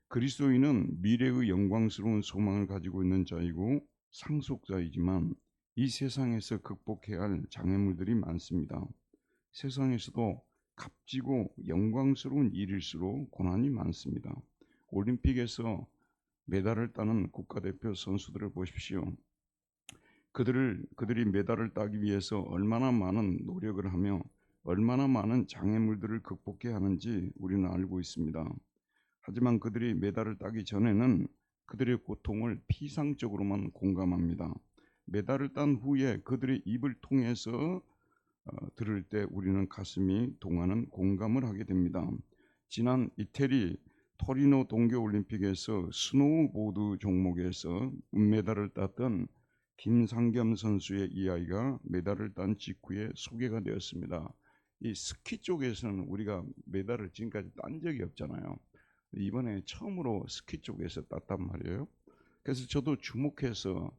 그리스도인은 미래의 영광스러운 소망을 가지고 있는 자이고 상속자이지만 이 세상에서 극복해야 할 장애물들이 많습니다. 세상에서도 값지고 영광스러운 일일수록 고난이 많습니다. 올림픽에서 메달을 따는 국가대표 선수들을 보십시오. 그들이 메달을 따기 위해서 얼마나 많은 노력을 하며 얼마나 많은 장애물들을 극복해야 하는지 우리는 알고 있습니다. 하지만 그들이 메달을 따기 전에는 그들의 고통을 피상적으로만 공감합니다. 메달을 딴 후에 그들의 입을 통해서 들을 때 우리는 가슴이 동하는 공감을 하게 됩니다. 지난 이태리 토리노 동계올림픽에서 스노우보드 종목에서 은메달을 땄던 김상겸 선수의 이야기가 메달을 딴 직후에 소개가 되었습니다. 이 스키 쪽에서는 우리가 메달을 지금까지 딴 적이 없잖아요. 이번에 처음으로 스키 쪽에서 땄단 말이에요. 그래서 저도 주목해서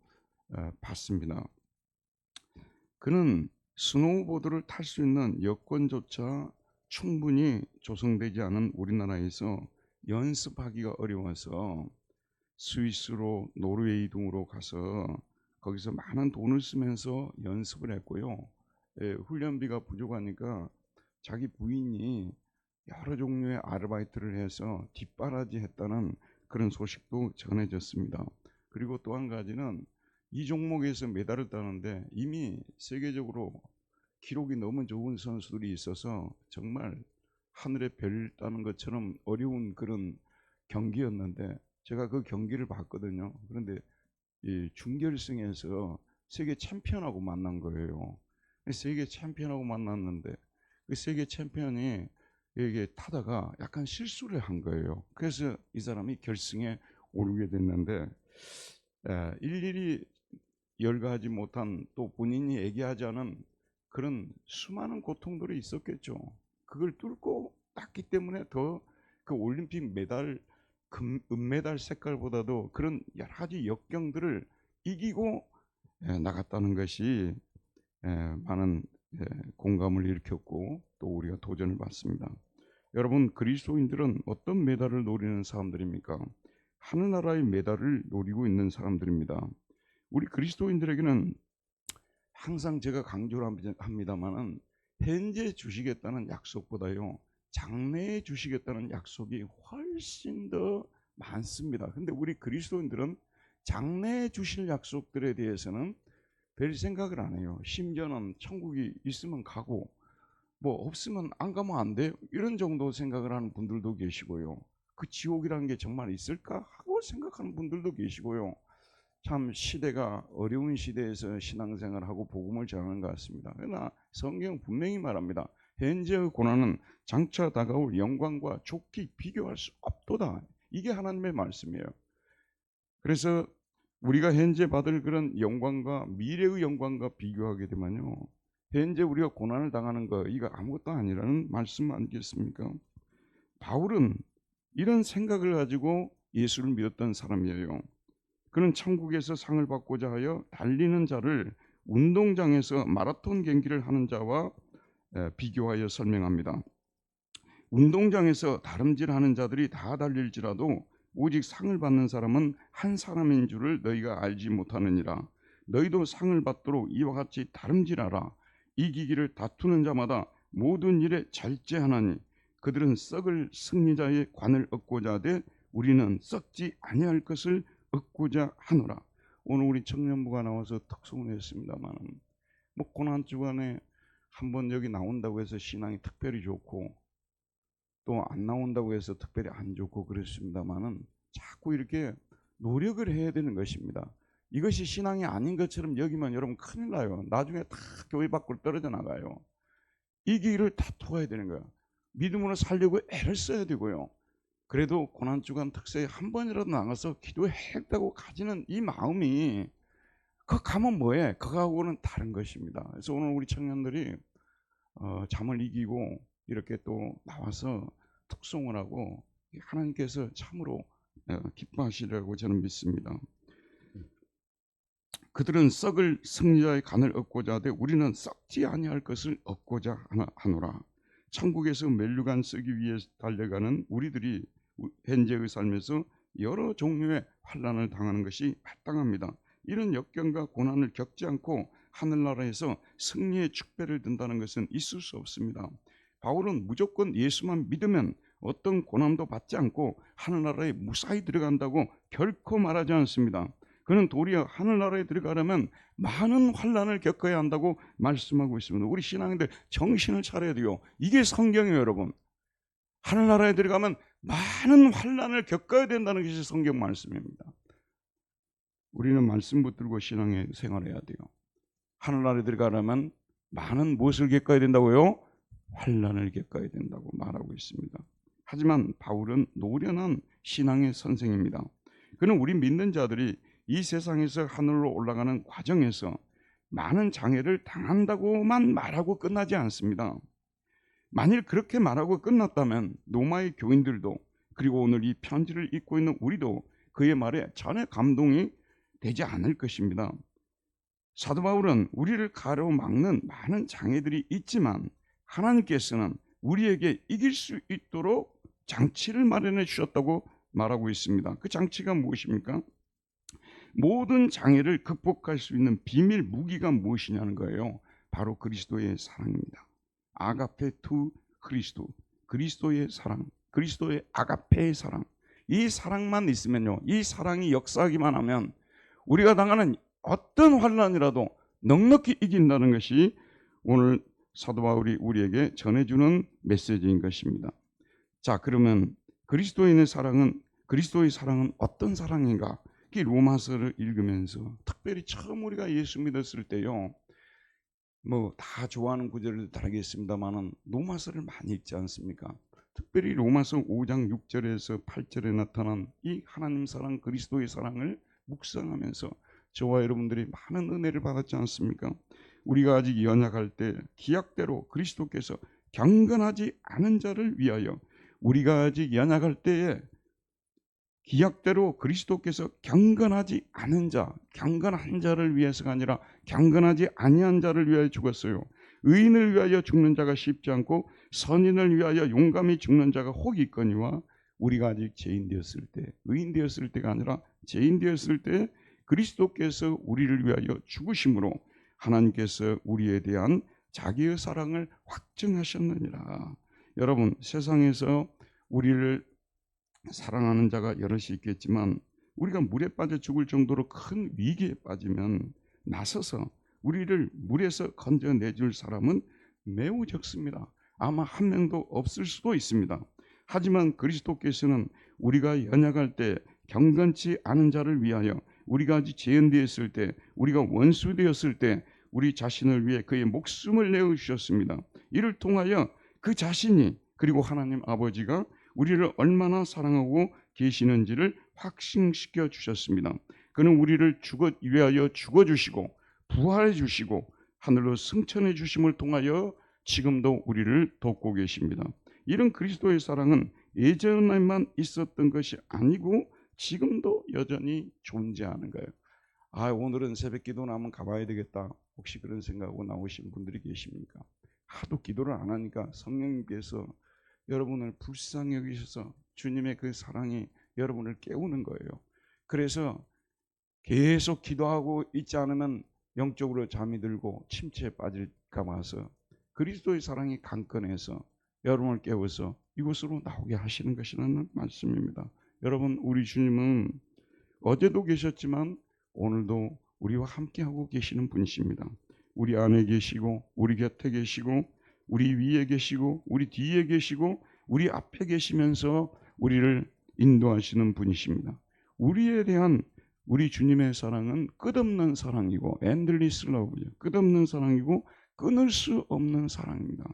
봤습니다. 그는 스노우보드를 탈 수 있는 여건조차 충분히 조성되지 않은 우리나라에서 연습하기가 어려워서 스위스로 노르웨이 등으로 가서 거기서 많은 돈을 쓰면서 연습을 했고요. 훈련비가 부족하니까 자기 부인이 여러 종류의 아르바이트를 해서 뒷바라지 했다는 그런 소식도 전해졌습니다. 그리고 또 한 가지는 이 종목에서 메달을 따는데 이미 세계적으로 기록이 너무 좋은 선수들이 있어서 정말 하늘의 별 따는 것처럼 어려운 그런 경기였는데 제가 그 경기를 봤거든요. 그런데 이 준결승에서 세계 챔피언하고 만난 거예요. 세계 챔피언하고 만났는데 그 세계 챔피언이 이게 타다가 약간 실수를 한 거예요. 그래서 이 사람이 결승에 오르게 됐는데 일일이 열거하지 못한 또 본인이 얘기하지 않은 그런 수많은 고통들이 있었겠죠. 그걸 뚫고 땄기 때문에 더 그 올림픽 메달 은메달 색깔보다도 그런 여러 가지 역경들을 이기고 나갔다는 것이 많은 공감을 일으켰고 또 우리가 도전을 받습니다. 여러분, 그리스도인들은 어떤 메달을 노리는 사람들입니까? 하늘나라의 메달을 노리고 있는 사람들입니다. 우리 그리스도인들에게는 항상 제가 강조를 합니다만은 현재 주시겠다는 약속보다요 장래에 주시겠다는 약속이 훨씬 더 많습니다. 근데 우리 그리스도인들은 장래에 주실 약속들에 대해서는 별 생각을 안 해요. 심지어는 천국이 있으면 가고 뭐 없으면 안 가면 안 돼요. 이런 정도 생각을 하는 분들도 계시고요. 그 지옥이라는 게 정말 있을까 하고 생각하는 분들도 계시고요. 참 시대가 어려운 시대에서 신앙생활하고 복음을 전하는 것 같습니다. 그러나 성경 분명히 말합니다. 현재의 고난은 장차 다가올 영광과 좋게 비교할 수 없도다. 이게 하나님의 말씀이에요. 그래서 우리가 현재 받을 그런 영광과 미래의 영광과 비교하게 되면요, 현재 우리가 고난을 당하는 거 이거 아무것도 아니라는 말씀 아니겠습니까? 바울은 이런 생각을 가지고 예수를 믿었던 사람이에요. 그는 천국에서 상을 받고자 하여 달리는 자를 운동장에서 마라톤 경기를 하는 자와 비교하여 설명합니다. 운동장에서 다름질하는 자들이 다 달릴지라도 오직 상을 받는 사람은 한 사람인 줄을 너희가 알지 못하느니라. 너희도 상을 받도록 이와 같이 다름질하라. 이기기를 다투는 자마다 모든 일에 절제하나니 그들은 썩을 승리자의 관을 얻고자 하되 우리는 썩지 아니할 것을 얻고자 하노라. 오늘 우리 청년부가 나와서 특송을 했습니다만 뭐 고난 주간에 한번 여기 나온다고 해서 신앙이 특별히 좋고 또 안 나온다고 해서 특별히 안 좋고 그렇습니다만은 자꾸 이렇게 노력을 해야 되는 것입니다. 이것이 신앙이 아닌 것처럼 여기면 여러분 큰일 나요. 나중에 다 교회 밖으로 떨어져 나가요. 이 길을 다투어야 되는 거야. 믿음으로 살려고 애를 써야 되고요. 그래도 고난주간 특세에 한 번이라도 나가서 기도해야겠다고 가지는 이 마음이 그 가면 뭐해? 그거하고는 다른 것입니다. 그래서 오늘 우리 청년들이 잠을 이기고 이렇게 또 나와서 특송을 하고 하나님께서 참으로 기뻐하시리라고 저는 믿습니다. 그들은 썩을 승리자의 간을 얻고자 하되 우리는 썩지 아니할 것을 얻고자 하노라. 천국에서 멸류관 쓰기 위해 달려가는 우리들이 현재의 삶에서 여러 종류의 환난을 당하는 것이 마땅합니다. 이런 역경과 고난을 겪지 않고 하늘나라에서 승리의 축배를 든다는 것은 있을 수 없습니다. 바울은 무조건 예수만 믿으면 어떤 고난도 받지 않고 하늘나라에 무사히 들어간다고 결코 말하지 않습니다. 그는 도리어 하늘나라에 들어가려면 많은 환난을 겪어야 한다고 말씀하고 있습니다. 우리 신앙인들 정신을 차려야 돼요. 이게 성경이에요, 여러분. 하늘나라에 들어가면 많은 환난을 겪어야 된다는 것이 성경 말씀입니다. 우리는 말씀 붙들고 신앙의 생활해야 돼요. 하늘나라에 들어가려면 많은 무엇을 겪어야 된다고요? 환난을 겪어야 된다고 말하고 있습니다. 하지만 바울은 노련한 신앙의 선생입니다. 그는 우리 믿는 자들이 이 세상에서 하늘로 올라가는 과정에서 많은 장애를 당한다고만 말하고 끝나지 않습니다. 만일 그렇게 말하고 끝났다면 로마의 교인들도, 그리고 오늘 이 편지를 읽고 있는 우리도 그의 말에 전혀 감동이 되지 않을 것입니다. 사도 바울은 우리를 가로막는 많은 장애들이 있지만 하나님께서는 우리에게 이길 수 있도록 장치를 마련해 주셨다고 말하고 있습니다. 그 장치가 무엇입니까? 모든 장애를 극복할 수 있는 비밀 무기가 무엇이냐는 거예요. 바로 그리스도의 사랑입니다. 아가페 투 그리스도, 그리스도의 사랑, 그리스도의 아가페의 사랑. 이 사랑만 있으면요, 이 사랑이 역사하기만 하면 우리가 당하는 어떤 환난이라도 넉넉히 이긴다는 것이 오늘 사도 바울이 우리에게 전해주는 메시지인 것입니다. 자, 그러면 그리스도의 사랑은 어떤 사랑인가? 이 로마서를 읽으면서 특별히 처음 우리가 예수 믿었을 때요, 뭐 다 좋아하는 구절을 다르겠습니다만은 로마서를 많이 읽지 않습니까? 특별히 로마서 5장 6절에서 8절에 나타난 이 하나님 사랑, 그리스도의 사랑을 묵상하면서 저와 여러분들이 많은 은혜를 받았지 않습니까? 우리가 아직 연약할 때 기약대로 그리스도께서 경건하지 않은 자를 위하여, 우리가 아직 연약할 때에 기약대로 그리스도께서 경건하지 않은 자, 경건한 자를 위해서가 아니라 경건하지 아니한 자를 위하여 죽었어요. 의인을 위하여 죽는 자가 쉽지 않고 선인을 위하여 용감히 죽는 자가 혹 있거니와, 우리가 아직 죄인 되었을 때, 의인 되었을 때가 아니라 죄인 되었을 때 그리스도께서 우리를 위하여 죽으심으로 하나님께서 우리에 대한 자기의 사랑을 확증하셨느니라. 여러분, 세상에서 우리를 사랑하는 자가 여럿이 있겠지만 우리가 물에 빠져 죽을 정도로 큰 위기에 빠지면 나서서 우리를 물에서 건져내줄 사람은 매우 적습니다. 아마 한 명도 없을 수도 있습니다. 하지만 그리스도께서는 우리가 연약할 때 경건치 않은 자를 위하여, 우리가 아직 죄인 되었을 때, 우리가 원수 되었을 때 우리 자신을 위해 그의 목숨을 내어주셨습니다. 이를 통하여 그 자신이, 그리고 하나님 아버지가 우리를 얼마나 사랑하고 계시는지를 확신시켜 주셨습니다. 그는 우리를 위하여 죽어주시고 부활해 주시고 하늘로 승천해 주심을 통하여 지금도 우리를 돕고 계십니다. 이런 그리스도의 사랑은 예전에만 있었던 것이 아니고 지금도 여전히 존재하는 거예요. 오늘은 새벽 기도는 한번 가봐야 되겠다, 혹시 그런 생각하고 나오신 분들이 계십니까? 하도 기도를 안 하니까 성령님께서 여러분을 불쌍히 여기셔서 주님의 그 사랑이 여러분을 깨우는 거예요. 그래서 계속 기도하고 있지 않으면 영적으로 잠이 들고 침체에 빠질까 봐서 그리스도의 사랑이 강건해서 여러분을 깨워서 이곳으로 나오게 하시는 것이라는 말씀입니다. 여러분, 우리 주님은 어제도 계셨지만 오늘도 우리와 함께하고 계시는 분이십니다. 우리 안에 계시고 우리 곁에 계시고 우리 위에 계시고 우리 뒤에 계시고 우리 앞에 계시면서 우리를 인도하시는 분이십니다. 우리에 대한 우리 주님의 사랑은 끝없는 사랑이고, endless love죠. 끝없는 사랑이고 끊을 수 없는 사랑입니다.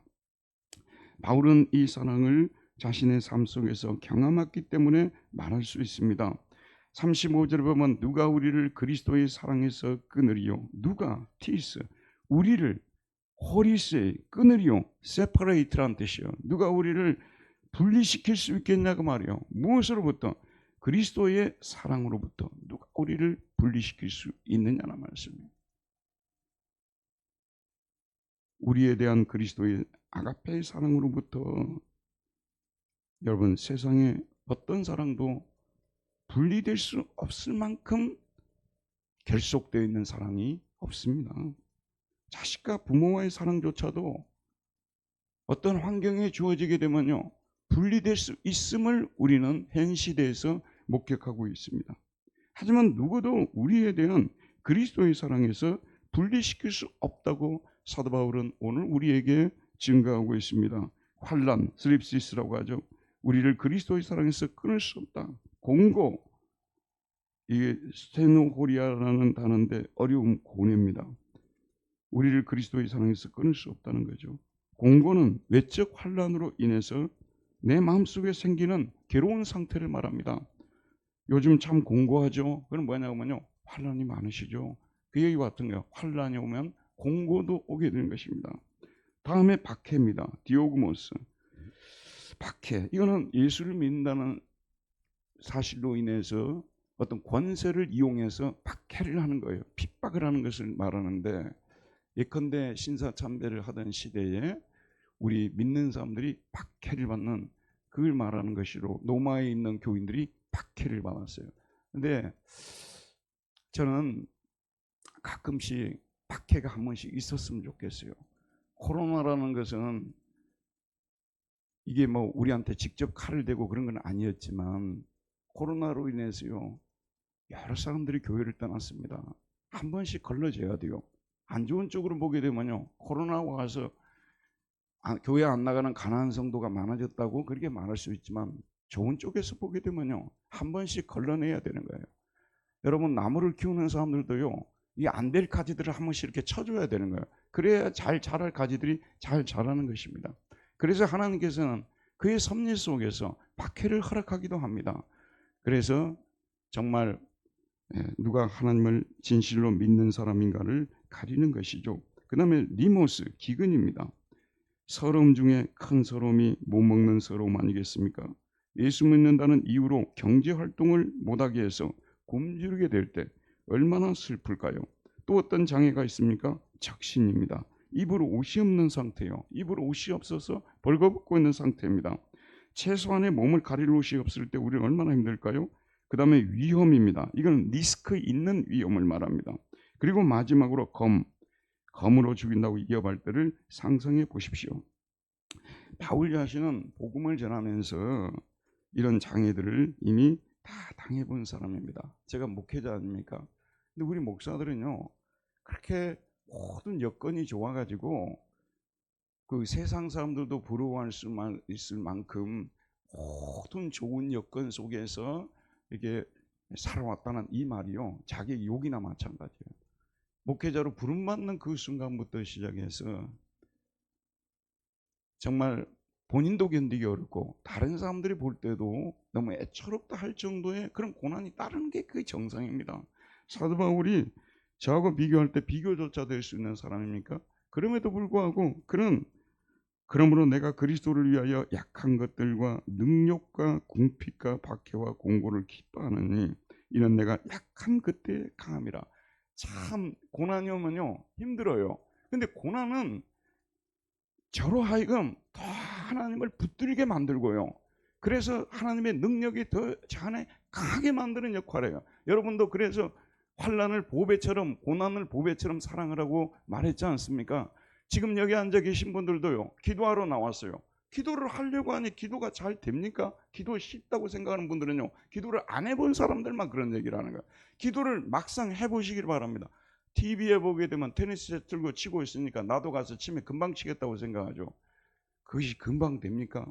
바울은 이 사랑을 자신의 삶 속에서 경험했기 때문에 말할 수 있습니다. 35절에 보면 누가 우리를 그리스도의 사랑에서 끊으리요? 누가? 티스. 우리를 호리세, 끊으리요, separate란 뜻이요. 누가 우리를 분리시킬 수 있겠냐고 말이요. 무엇으로부터? 그리스도의 사랑으로부터 누가 우리를 분리시킬 수 있느냐는 말씀이에요. 우리에 대한 그리스도의 아가페의 사랑으로부터 여러분, 세상에 어떤 사랑도 분리될 수 없을 만큼 결속되어 있는 사랑이 없습니다. 자식과 부모와의 사랑조차도 어떤 환경에 주어지게 되면요, 분리될 수 있음을 우리는 현 시대에서 목격하고 있습니다. 하지만 누구도 우리에 대한 그리스도의 사랑에서 분리시킬 수 없다고 사도 바울은 오늘 우리에게 증거하고 있습니다. 환난, 슬립시스라고 하죠. 우리를 그리스도의 사랑에서 끊을 수 없다. 공고, 이게 스테노호리아라는 단어인데 어려움 고뇌입니다. 우리를 그리스도의 사랑에서 끊을 수 없다는 거죠. 공고는 외적 환난으로 인해서 내 마음속에 생기는 괴로운 상태를 말합니다. 요즘 참 공고하죠. 그건 뭐냐면요, 환난이 많으시죠. 그 얘기 같은 거예요. 환난이 오면 공고도 오게 되는 것입니다. 다음에 박해입니다. 디오그모스. 박해. 이거는 예수를 믿는다는 사실로 인해서 어떤 권세를 이용해서 박해를 하는 거예요. 핍박을 하는 것을 말하는데, 예컨대 신사참배를 하던 시대에 우리 믿는 사람들이 박해를 받는, 그걸 말하는 것이로 로마에 있는 교인들이 박해를 받았어요. 근데 저는 가끔씩 박해가 한 번씩 있었으면 좋겠어요. 코로나라는 것은 이게 뭐 우리한테 직접 칼을 대고 그런 건 아니었지만 코로나로 인해서요, 여러 사람들이 교회를 떠났습니다. 한 번씩 걸러져야 돼요. 안 좋은 쪽으로 보게 되면요, 코로나가 와서 교회 안 나가는 가난한 성도가 많아졌다고 그렇게 말할 수 있지만, 좋은 쪽에서 보게 되면요, 한 번씩 걸러내야 되는 거예요. 여러분, 나무를 키우는 사람들도요, 이 안 될 가지들을 한 번씩 이렇게 쳐줘야 되는 거예요. 그래야 잘 자랄 가지들이 잘 자라는 것입니다. 그래서 하나님께서는 그의 섭리 속에서 박해를 허락하기도 합니다. 그래서 정말 누가 하나님을 진실로 믿는 사람인가를 가리는 것이죠. 그 다음에 리모스, 기근입니다. 서러움 중에 큰 서러움이 못 먹는 서러움 아니겠습니까? 예수 믿는다는 이유로 경제활동을 못하게 해서 굶주리게 될 때 얼마나 슬플까요? 또 어떤 장애가 있습니까? 적신입니다. 입으로 옷이 없는 상태예요. 입으로 옷이 없어서 벌거벗고 있는 상태입니다. 최소한의 몸을 가릴 옷이 없을 때 우리는 얼마나 힘들까요? 그 다음에 위험입니다. 이건 리스크 있는 위험을 말합니다. 그리고 마지막으로 검으로 죽인다고 이어갈 때를 상상해 보십시오. 바울 자신은 복음을 전하면서 이런 장애들을 이미 다 당해본 사람입니다. 제가 목회자 아닙니까? 근데 우리 목사들은요, 그렇게 모든 여건이 좋아가지고 그 세상 사람들도 부러워할 수 있을 만큼 모든 좋은 여건 속에서 이렇게 살아왔다는 이 말이요, 자기 욕이나 마찬가지예요. 목회자로 부름받는 그 순간부터 시작해서 정말 본인도 견디기 어렵고 다른 사람들이 볼 때도 너무 애처롭다 할 정도의 그런 고난이 따르는 게 그게 정상입니다. 사도 바울이 저하고 비교할 때 비교조차 될 수 있는 사람입니까? 그럼에도 불구하고 그러므로 내가 그리스도를 위하여 약한 것들과 능력과 궁핍과 박해와 공고를 기뻐하느니 이는 내가 약한 그때의 강함이라. 참 고난이 오면요 힘들어요. 근데 고난은 저로 하여금 더 하나님을 붙들게 만들고요, 그래서 하나님의 능력이 더 저 안에 강하게 만드는 역할을 해요. 여러분도 그래서 환난을 보배처럼, 고난을 보배처럼 사랑하라고 말했지 않습니까? 지금 여기 앉아 계신 분들도요, 기도하러 나왔어요. 기도를 하려고 하니 기도가 잘 됩니까? 기도 쉽다고 생각하는 분들은요, 기도를 안 해본 사람들만 그런 얘기를 하는 거예요. 기도를 막상 해보시길 바랍니다. TV에 보게 되면 테니스 채 들고 치고 있으니까 나도 가서 치면 금방 치겠다고 생각하죠. 그것이 금방 됩니까?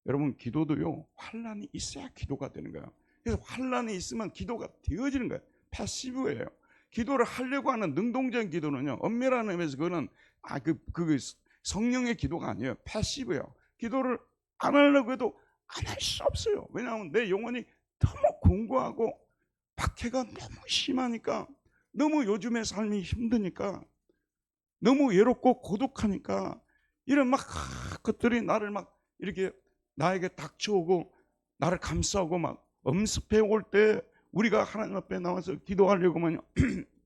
여러분, 기도도요, 환난이 있어야 기도가 되는 거예요. 그래서 환난이 있으면 기도가 되어지는 거예요. 패시브예요. 기도를 하려고 하는 능동적인 기도는요, 엄밀한 의미에서 그거는 그 성령의 기도가 아니에요. 패시브예요. 기도를 안 하려고 해도 안 할 수 없어요. 왜냐하면 내 영혼이 너무 공고하고 박해가 너무 심하니까, 너무 요즘의 삶이 힘드니까, 너무 외롭고 고독하니까 이런 막 것들이 나를 막 이렇게 나에게 닥쳐오고 나를 감싸고 막 엄습해 올 때 우리가 하나님 앞에 나와서 기도하려고 하면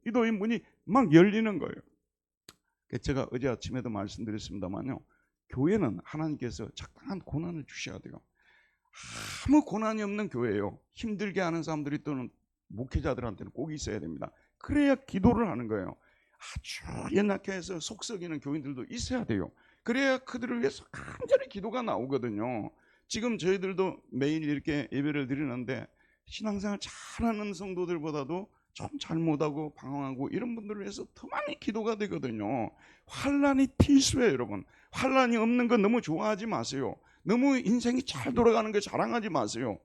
기도의 문이 막 열리는 거예요. 제가 어제 아침에도 말씀드렸습니다만요, 교회는 하나님께서 적당한 고난을 주셔야 돼요. 아무 고난이 없는 교회예요. 힘들게 하는 사람들이 또는 목회자들한테는 꼭 있어야 됩니다. 그래야 기도를 하는 거예요. 아주 연약해서 속 썩이는 교인들도 있어야 돼요. 그래야 그들을 위해서 간절히 기도가 나오거든요. 지금 저희들도 매일 이렇게 예배를 드리는데 신앙생활 잘하는 성도들보다도 좀 잘못하고 방황하고 이런 분들을 위해서 더 많이 기도가 되거든요. 환난이 필수예요, 여러분. 환난이 없는 건 너무 좋아하지 마세요. 너무 인생이 잘 돌아가는 거 자랑하지 마세요.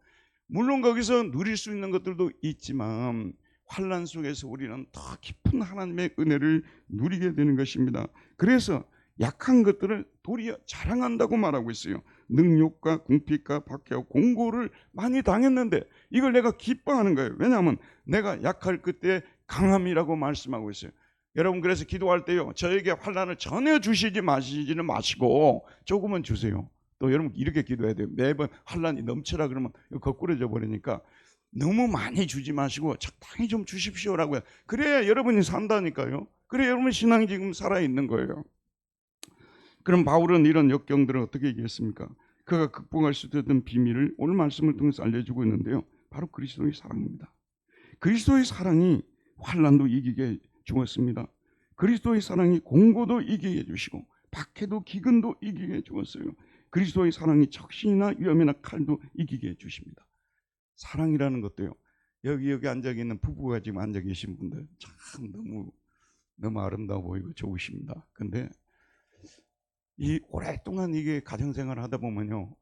물론 거기서 누릴 수 있는 것들도 있지만 환난 속에서 우리는 더 깊은 하나님의 은혜를 누리게 되는 것입니다. 그래서 약한 것들을 도리어 자랑한다고 말하고 있어요. 능욕과 궁핍과 박해와 공고를 많이 당했는데 이걸 내가 기뻐하는 거예요. 왜냐하면 내가 약할 그때 강함이라고 말씀하고 있어요. 여러분, 그래서 기도할 때요, 저에게 환난을 전혀 주시지 마시지는 마시고 조금은 주세요. 또 여러분 이렇게 기도해야 돼요. 매번 환난이 넘쳐라 그러면 거꾸로져 버리니까 너무 많이 주지 마시고 적당히 좀 주십시오라고 해요. 그래야 여러분이 산다니까요. 그래야 여러분 신앙이 지금 살아있는 거예요. 그럼 바울은 이런 역경들을 어떻게 얘기했습니까? 그가 극복할 수 있었던 비밀을 오늘 말씀을 통해서 알려주고 있는데요. 바로 그리스도의 사랑입니다. 그리스도의 사랑이 환난도 이기게 주었습니다. 그리스도의 사랑이 공고도 이기게 해주시고 박해도 기근도 이기게 해주었어요. 그리스도의 사랑이 적신이나 위험이나 칼도 이기게 해주십니다. 사랑이라는 것도요. 여기 앉아 있는 부부가 지금 앉아 계신 분들 참 너무 아름다워 보이고 좋으십니다. 근데 이 오랫동안 이게 가정생활을 하다 보면요,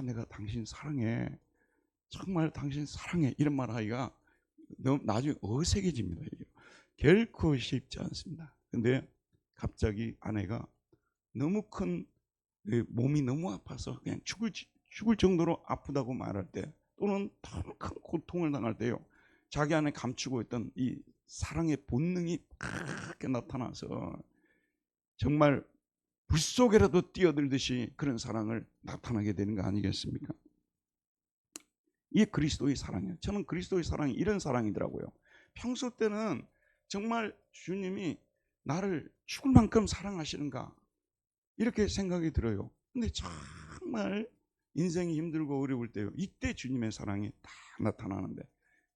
내가 당신 사랑해, 정말 당신 사랑해 이런 말 하기가 너무 나중에 어색해집니다. 이게 결코 쉽지 않습니다. 근데 갑자기 아내가 너무 큰 몸이 너무 아파서 그냥 죽을 정도로 아프다고 말할 때, 또는 너무 큰 고통을 당할 때요, 자기 안에 감추고 있던 이 사랑의 본능이 크게 나타나서 정말 불 속에라도 뛰어들듯이 그런 사랑을 나타나게 되는 거 아니겠습니까? 이게 그리스도의 사랑이에요. 저는 그리스도의 사랑이 이런 사랑이더라고요. 평소 때는 정말 주님이 나를 죽을 만큼 사랑하시는가 이렇게 생각이 들어요. 근데 정말 인생이 힘들고 어려울 때요, 이때 주님의 사랑이 다 나타나는데,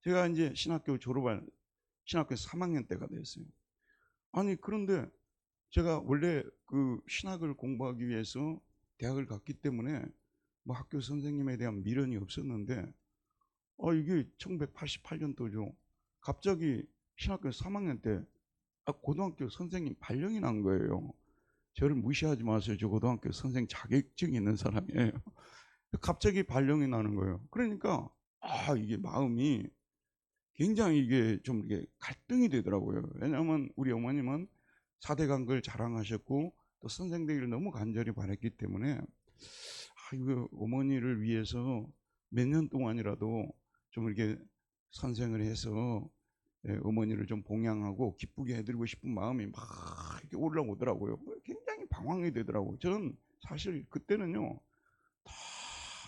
제가 이제 신학교 3학년 때가 됐어요. 아니 그런데 제가 원래 그 신학을 공부하기 위해서 대학을 갔기 때문에 뭐 학교 선생님에 대한 미련이 없었는데, 이게 1988년도죠. 갑자기 신학교 3학년 때 고등학교 선생님 발령이 난 거예요. 저를 무시하지 마세요. 저 고등학교 선생 자격증이 있는 사람이에요. 갑자기 발령이 나는 거예요. 그러니까 이게 마음이 굉장히 이게 좀 이게 갈등이 되더라고요. 왜냐하면 우리 어머님은 4대 강걸 자랑하셨고 또 선생 되기를 너무 간절히 바랬기 때문에 이거 어머니를 위해서 몇 년 동안이라도 좀 이렇게 선생을 해서 어머니를 좀 봉양하고 기쁘게 해드리고 싶은 마음이 막 이렇게 올라오더라고요. 굉장히 방황이 되더라고요. 저는 사실 그때는요,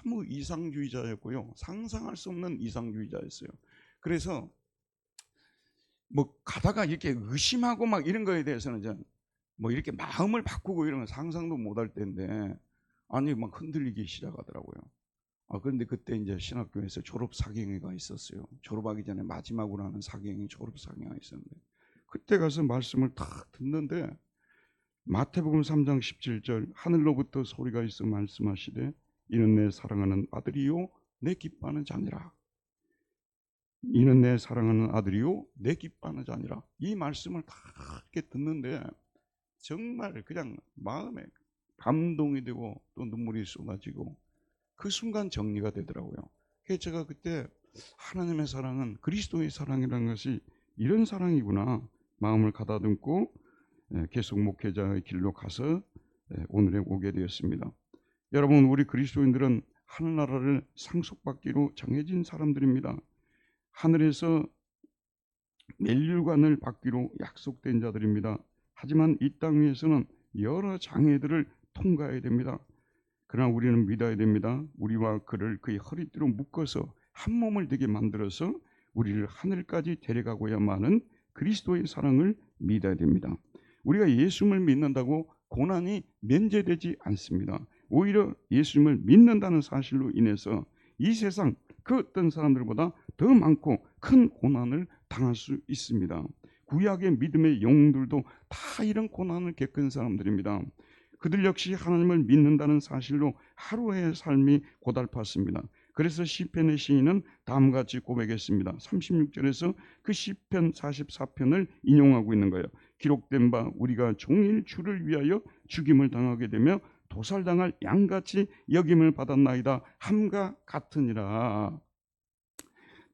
너무 이상주의자였고요, 상상할 수 없는 이상주의자였어요. 그래서 뭐 가다가 이렇게 의심하고 막 이런 거에 대해서는 전 뭐 이렇게 마음을 바꾸고 이런 건 상상도 못할 때인데, 아니 막 흔들리기 시작하더라고요. 그런데 그때 이제 신학교에서 졸업 사경회가 있었어요. 졸업하기 전에 마지막으로 하는 사경회, 졸업 사경회가 있었는데, 그때 가서 말씀을 딱 듣는데 마태복음 3장 17절, 하늘로부터 소리가 있어 말씀하시되 이는 내 사랑하는 아들이요 내 기뻐하는 자니라. 이는 내 사랑하는 아들이요 내 기뻐하는 자니라. 이 말씀을 다 이렇게 듣는데 정말 그냥 마음에 감동이 되고 또 눈물이 쏟아지고 그 순간 정리가 되더라고요. 그래서 제가 그때 하나님의 사랑은 그리스도의 사랑이라는 것이 이런 사랑이구나 마음을 가다듬고 계속 목회자의 길로 가서 오늘에 오게 되었습니다. 여러분, 우리 그리스도인들은 하늘나라를 상속받기로 정해진 사람들입니다. 하늘에서 멸류관을 받기로 약속된 자들입니다. 하지만 이 땅 위에서는 여러 장애들을 통과해야 됩니다. 그러나 우리는 믿어야 됩니다. 우리와 그를 그의 허리띠로 묶어서 한 몸을 되게 만들어서 우리를 하늘까지 데려가고야만은 그리스도의 사랑을 믿어야 됩니다. 우리가 예수님을 믿는다고 고난이 면제되지 않습니다. 오히려 예수님을 믿는다는 사실로 인해서 이 세상 그 어떤 사람들보다 더 많고 큰 고난을 당할 수 있습니다. 구약의 믿음의 영웅들도 다 이런 고난을 겪은 사람들입니다. 그들 역시 하나님을 믿는다는 사실로 하루의 삶이 고달팠습니다. 그래서 시편의 시인은 다음과 같이 고백했습니다. 36절에서 그 시편 44편을 인용하고 있는 거예요. 기록된 바 우리가 종일 주를 위하여 죽임을 당하게 되며 도살당할 양같이 여김을 받았나이다 함과 같으니라.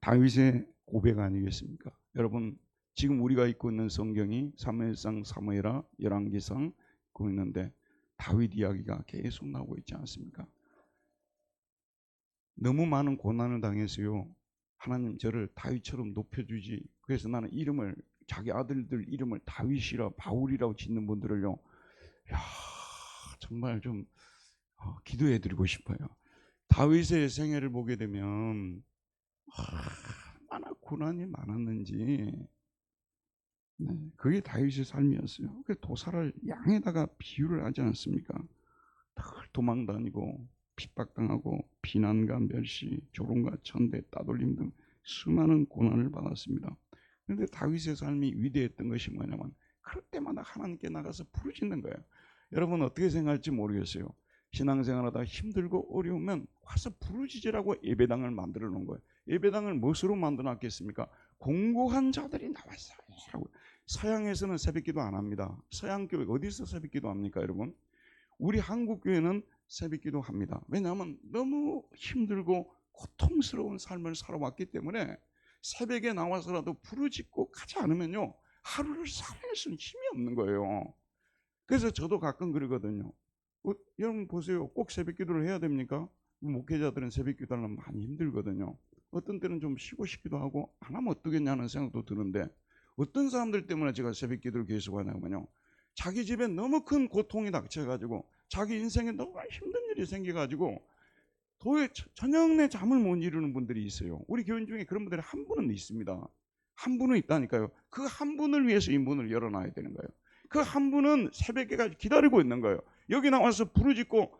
다윗의 고백 아니겠습니까? 여러분, 지금 우리가 읽고 있는 성경이 사무엘상, 사무엘하, 열왕기상 고 있는데 다윗 이야기가 계속 나오고 있지 않습니까? 너무 많은 고난을 당해서요, 하나님 저를 다윗처럼 높여주지, 그래서 나는 이름을, 자기 아들들 이름을 다윗이라 바울이라고 짓는 분들을요, 야, 정말 좀 기도해 드리고 싶어요. 다윗의 생애를 보게 되면 얼마나 고난이 많았는지, 그게 다윗의 삶이었어요. 그 도살을 양에다가 비유를 하지 않습니까? 늘 도망다니고 핍박당하고 비난과 멸시, 조롱과 천대, 따돌림 등 수많은 고난을 받았습니다. 그런데 다윗의 삶이 위대했던 것이 뭐냐면 그럴 때마다 하나님께 나가서 부르짖는 거예요. 여러분 어떻게 생각할지 모르겠어요. 신앙생활하다 힘들고 어려우면 와서 부르짖으라고 예배당을 만들어 놓은 거예요. 예배당을 무엇으로 만들어 놨겠습니까? 공고한 자들이 나와서 하고. 서양에서는 새벽기도 안 합니다. 서양교회 어디서 새벽기도 합니까, 여러분? 우리 한국교회는 새벽기도 합니다. 왜냐하면 너무 힘들고 고통스러운 삶을 살아왔기 때문에 새벽에 나와서라도 부르짖고 가지 않으면요, 하루를 살아낼 수는 힘이 없는 거예요. 그래서 저도 가끔 그러거든요. 여러분 보세요. 꼭 새벽기도를 해야 됩니까? 목회자들은 새벽기도 하려면 많이 힘들거든요. 어떤 때는 좀 쉬고 싶기도 하고 안 하면 어떠겠냐는 생각도 드는데, 어떤 사람들 때문에 제가 새벽기도를 계속 하냐면요, 자기 집에 너무 큰 고통이 닥쳐가지고 자기 인생에 너무 힘든 일이 생겨가지고 도대체 저녁 내 잠을 못 이루는 분들이 있어요. 우리 교인 중에 그런 분들이 한 분은 있습니다. 한 분은 있다니까요. 그 한 분을 위해서 이 문을 열어놔야 되는 거예요. 그 한 분은 새벽에까지 기다리고 있는 거예요. 여기 나와서 부르짖고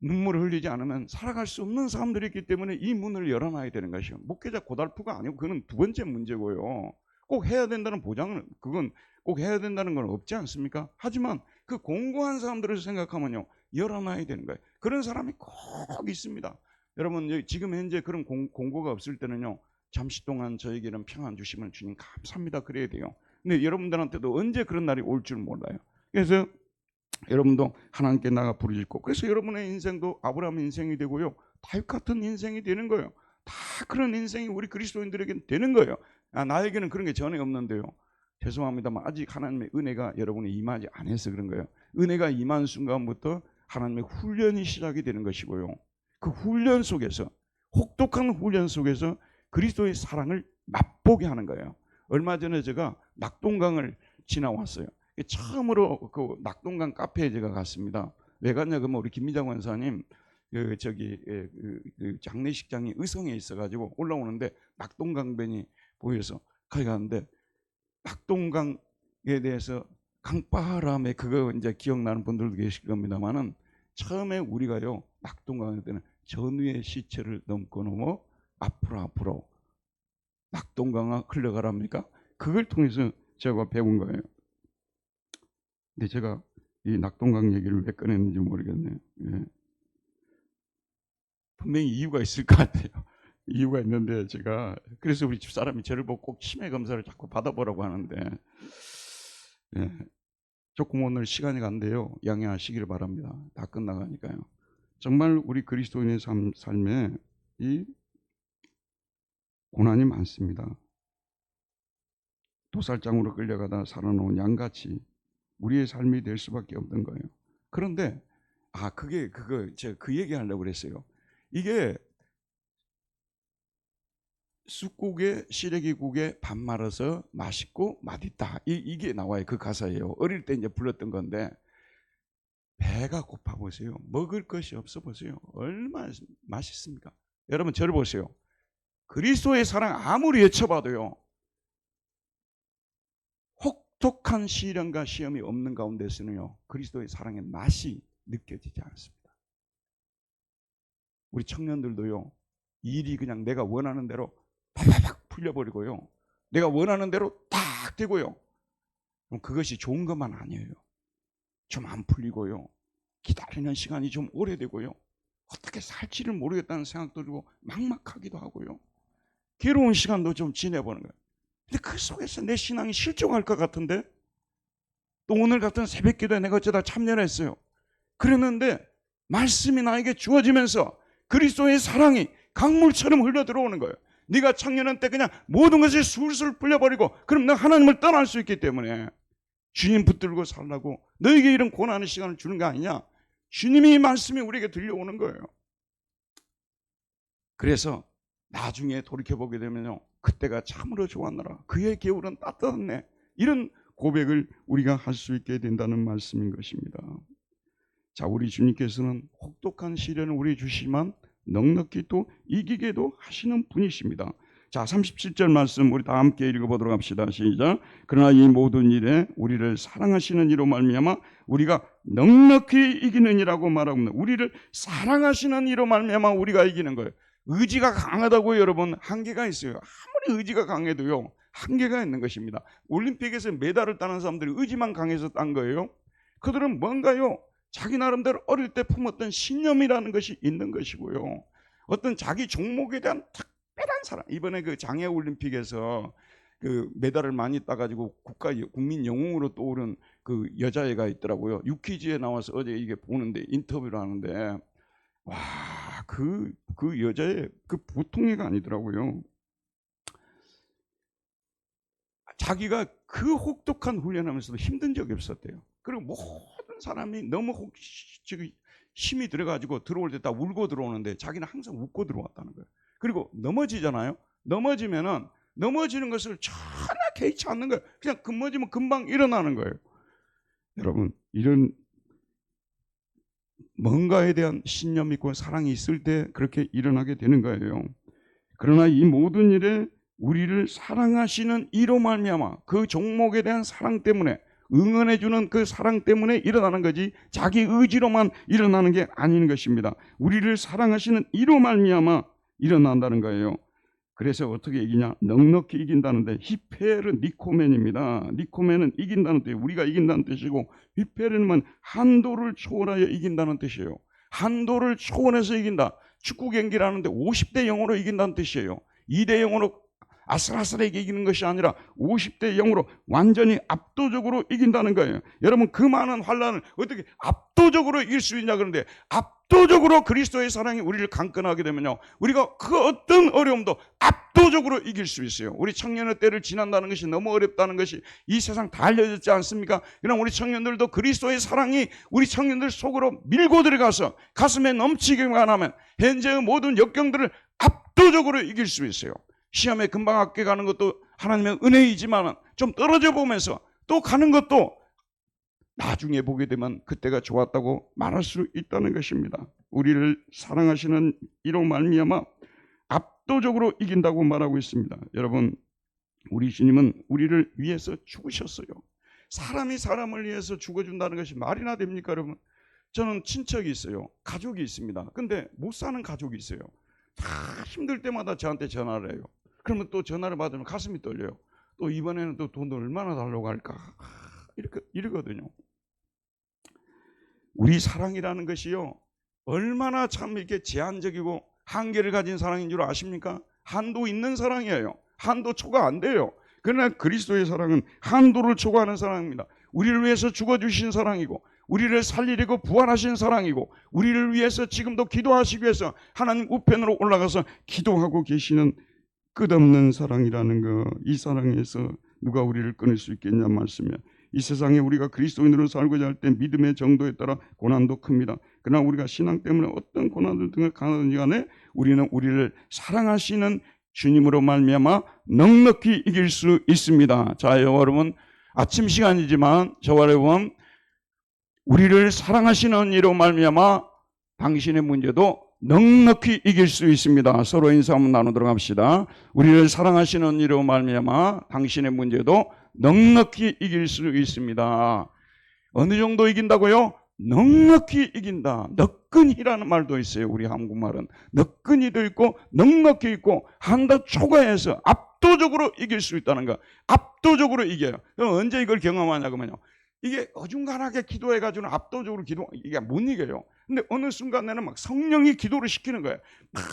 눈물을 흘리지 않으면 살아갈 수 없는 사람들이 있기 때문에 이 문을 열어놔야 되는 것이요. 목회자 고달프가 아니고 그는 두 번째 문제고요. 꼭 해야 된다는 보장은, 그건 꼭 해야 된다는 건 없지 않습니까? 하지만 그 공고한 사람들을 생각하면요, 열어놔야 되는 거예요. 그런 사람이 꼭 있습니다. 여러분 지금 현재 그런 공고가 없을 때는요, 잠시 동안 저에게는 평안 주시면 주님 감사합니다 그래야 돼요. 근데 여러분들한테도 언제 그런 날이 올 줄 몰라요. 그래서 여러분도 하나님께 나가 부르짖고, 그래서 여러분의 인생도 아브라함 인생이 되고요, 다윗 같은 인생이 되는 거예요. 다 그런 인생이 우리 그리스도인들에게는 되는 거예요. 나에게는 그런 게 전혀 없는데요, 죄송합니다만 아직 하나님의 은혜가 여러분이 임하지 않아서 그런 거예요. 은혜가 임한 순간부터 하나님의 훈련이 시작이 되는 것이고요, 그 훈련 속에서, 혹독한 훈련 속에서 그리스도의 사랑을 맛보게 하는 거예요. 얼마 전에 제가 낙동강을 지나왔어요. 처음으로 그 낙동강 카페에 제가 갔습니다. 왜 갔냐 그러면 우리 김미장 원사님 그 장례식장이 의성에 있어가지고 올라오는데 낙동강변이 보여서 거기 갔는데, 낙동강에 대해서 강바람에, 그거 이제 기억나는 분들도 계실 겁니다만은, 처음에 우리가요 낙동강에 때는 전우의 시체를 넘어 앞으로 낙동강아 흘러가랍니까? 그걸 통해서 제가 배운 거예요. 근데 제가 이 낙동강 얘기를 왜 꺼냈는지 모르겠네요. 예. 분명히 이유가 있을 것 같아요. 이유가 있는데 제가, 그래서 우리 집사람이 저를 보고 꼭 치매 검사를 자꾸 받아보라고 하는데, 예. 조금 오늘 시간이 간대요. 양해하시기를 바랍니다. 다 끝나가니까요. 정말 우리 그리스도인의 삶에 이 고난이 많습니다. 도살장으로 끌려가다 살아놓은 양같이 우리의 삶이 될 수밖에 없는 거예요. 그런데 제가 그 얘기 하려고 그랬어요. 이게 쑥국에 시래기국에 밥 말아서 맛있고 맛있다, 이게 나와요. 그 가사예요. 어릴 때 이제 불렀던 건데, 배가 고파 보세요. 먹을 것이 없어 보세요. 얼마나 맛있습니까? 여러분 저를 보세요. 그리스도의 사랑 아무리 외쳐봐도요, 혹독한 시련과 시험이 없는 가운데서는요, 그리스도의 사랑의 맛이 느껴지지 않습니다. 우리 청년들도요, 일이 그냥 내가 원하는 대로 팍팍 풀려버리고요, 내가 원하는 대로 딱 되고요, 그럼 그것이 좋은 것만 아니에요. 좀 안 풀리고요, 기다리는 시간이 좀 오래되고요, 어떻게 살지를 모르겠다는 생각도 들고 막막하기도 하고요, 괴로운 시간도 좀 지내보는 거예요. 근데 그 속에서 내 신앙이 실종할 것 같은데, 또 오늘 같은 새벽 기도에 내가 어쩌다 참여를 했어요. 그랬는데 말씀이 나에게 주어지면서 그리스도의 사랑이 강물처럼 흘러 들어오는 거예요. 네가 청년한 때 그냥 모든 것이 술술 풀려버리고, 그럼 너 하나님을 떠날 수 있기 때문에 주님 붙들고 살라고 너에게 이런 고난의 시간을 주는 거 아니냐. 주님이 이 말씀이 우리에게 들려오는 거예요. 그래서 나중에 돌이켜보게 되면요, 그때가 참으로 좋았노라, 그의 겨울은 따뜻했네, 이런 고백을 우리가 할 수 있게 된다는 말씀인 것입니다. 자, 우리 주님께서는 혹독한 시련을 우리 주시지만 넉넉히 또 이기게도 하시는 분이십니다. 자, 37절 말씀 우리 다 함께 읽어보도록 합시다. 시작. 그러나 이 모든 일에 우리를 사랑하시는 이로 말미암아 우리가 넉넉히 이기느니라고 말하고, 우리를 사랑하시는 이로 말미암아 우리가 이기는 거예요. 의지가 강하다고 여러분 한계가 있어요. 아무리 의지가 강해도요, 한계가 있는 것입니다. 올림픽에서 메달을 따는 사람들이 의지만 강해서 딴 거예요. 그들은 뭔가요, 자기 나름대로 어릴 때 품었던 신념이라는 것이 있는 것이고요, 어떤 자기 종목에 대한 특별한 사랑. 이번에 그 장애 올림픽에서 그 메달을 많이 따가지고 국민 영웅으로 떠오른 그 여자애가 있더라고요. 유퀴즈에 나와서 어제 이게 보는데, 인터뷰를 하는데, 와, 그 여자애 그 보통 애가 아니더라고요. 자기가 그 혹독한 훈련하면서도 힘든 적이 없었대요. 그리고 모든 사람이 너무 힘이 들어가지고 들어올 때 다 울고 들어오는데 자기는 항상 웃고 들어왔다는 거예요. 그리고 넘어지잖아요. 넘어지면은 넘어지는 것을 전혀 개의치 않는 거예요. 그냥 넘어지면 금방 일어나는 거예요. 여러분, 이런 뭔가에 대한 신념이 있고 사랑이 있을 때 그렇게 일어나게 되는 거예요. 그러나 이 모든 일에 우리를 사랑하시는 이로 말미암아, 그 종목에 대한 사랑 때문에, 응원해주는 그 사랑 때문에 일어나는 거지 자기 의지로만 일어나는 게 아닌 것입니다. 우리를 사랑하시는 이로 말미암아 일어난다는 거예요. 그래서 어떻게 이기냐? 넉넉히 이긴다는데, 히페르 니코멘입니다. 니코멘은 이긴다는 뜻이에요. 우리가 이긴다는 뜻이고, 히페르는 한도를 초월하여 이긴다는 뜻이에요. 한도를 초월해서 이긴다. 축구 경기를 하는데 50대 0으로 이긴다는 뜻이에요. 2대 0으로 아슬아슬하게 이기는 것이 아니라 50대 0으로 완전히 압도적으로 이긴다는 거예요. 여러분, 그 많은 환난을 어떻게 압도적으로 이길 수 있냐 그런데, 압도적으로 그리스도의 사랑이 우리를 강건하게 되면요, 우리가 그 어떤 어려움도 압도적으로 이길 수 있어요. 우리 청년의 때를 지난다는 것이 너무 어렵다는 것이 이 세상 다 알려졌지 않습니까? 그럼 우리 청년들도 그리스도의 사랑이 우리 청년들 속으로 밀고 들어가서 가슴에 넘치기만 하면 현재의 모든 역경들을 압도적으로 이길 수 있어요. 시험에 금방 합격하는 것도 하나님의 은혜이지만 좀 떨어져 보면서 또 가는 것도 나중에 보게 되면 그때가 좋았다고 말할 수 있다는 것입니다. 우리를 사랑하시는 이로 말미암아 압도적으로 이긴다고 말하고 있습니다. 여러분, 우리 주님은 우리를 위해서 죽으셨어요. 사람이 사람을 위해서 죽어준다는 것이 말이나 됩니까, 여러분? 저는 친척이 있어요. 가족이 있습니다. 근데 못 사는 가족이 있어요. 다 힘들 때마다 저한테 전화를 해요. 그러면 또 전화를 받으면 가슴이 떨려요. 또 이번에는 또 돈을 얼마나 달라고 할까, 이러거든요. 우리 사랑이라는 것이요, 얼마나 참 이렇게 제한적이고 한계를 가진 사랑인 줄 아십니까? 한도 있는 사랑이에요. 한도 초과 안 돼요. 그러나 그리스도의 사랑은 한도를 초과하는 사랑입니다. 우리를 위해서 죽어주신 사랑이고, 우리를 살리려고 부활하신 사랑이고, 우리를 위해서 지금도 기도하시기 위해서 하나님 우편으로 올라가서 기도하고 계시는 끝없는 사랑이라는 거, 이 사랑에서 누가 우리를 끊을 수 있겠냐 말씀이야. 이 세상에 우리가 그리스도인으로 살고자 할 때 믿음의 정도에 따라 고난도 큽니다. 그러나 우리가 신앙 때문에 어떤 고난들 등을 강하든지 간에 우리는 우리를 사랑하시는 주님으로 말미암아 넉넉히 이길 수 있습니다. 자, 여러분, 아침 시간이지만 저와 여러분, 우리를 사랑하시는 이로 말미암아 당신의 문제도 넉넉히 이길 수 있습니다. 서로 인사 한번 나누도록 합시다. 우리를 사랑하시는 이로 말미암아 당신의 문제도 넉넉히 이길 수 있습니다. 어느 정도 이긴다고요? 넉넉히 이긴다. 너끈히라는 말도 있어요. 우리 한국말은 너끈히도 있고 넉넉히 있고 한다 초과해서 압도적으로 이길 수 있다는 거. 압도적으로 이겨요. 그럼 언제 이걸 경험하냐 그러면요, 이게 어중간하게 기도해가지고는 압도적으로 이게 못 이겨요. 근데 어느 순간에는 막 성령이 기도를 시키는 거예요. 막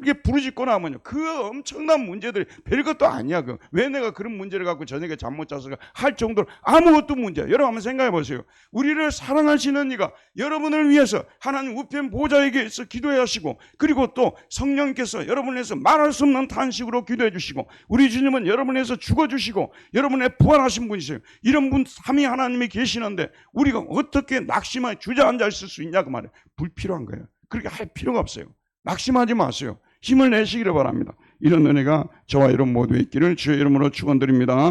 이게 부르짖고 나면요, 그 엄청난 문제들이 별것도 아니야. 왜 내가 그런 문제를 갖고 저녁에 잠 못 자서 할 정도로 아무것도 문제야. 여러분 한번 생각해 보세요. 우리를 사랑하시는 이가 여러분을 위해서 하나님 우편 보좌에게서 기도해 하시고, 그리고 또 성령께서 여러분을 위해서 말할 수 없는 탄식으로 기도해 주시고, 우리 주님은 여러분을 위해서 죽어 주시고 여러분의 부활하신 분이세요. 이런 분 삼위 하나님이 계시는데 우리가 어떻게 낙심하게 주저앉아 있을 수 있냐 그 말이에요. 불필요한 거예요. 그렇게 할 필요가 없어요. 낙심하지 마세요. 힘을 내시기를 바랍니다. 이런 은혜가 저와 여러분 모두에 있기를 주의 이름으로 축원드립니다.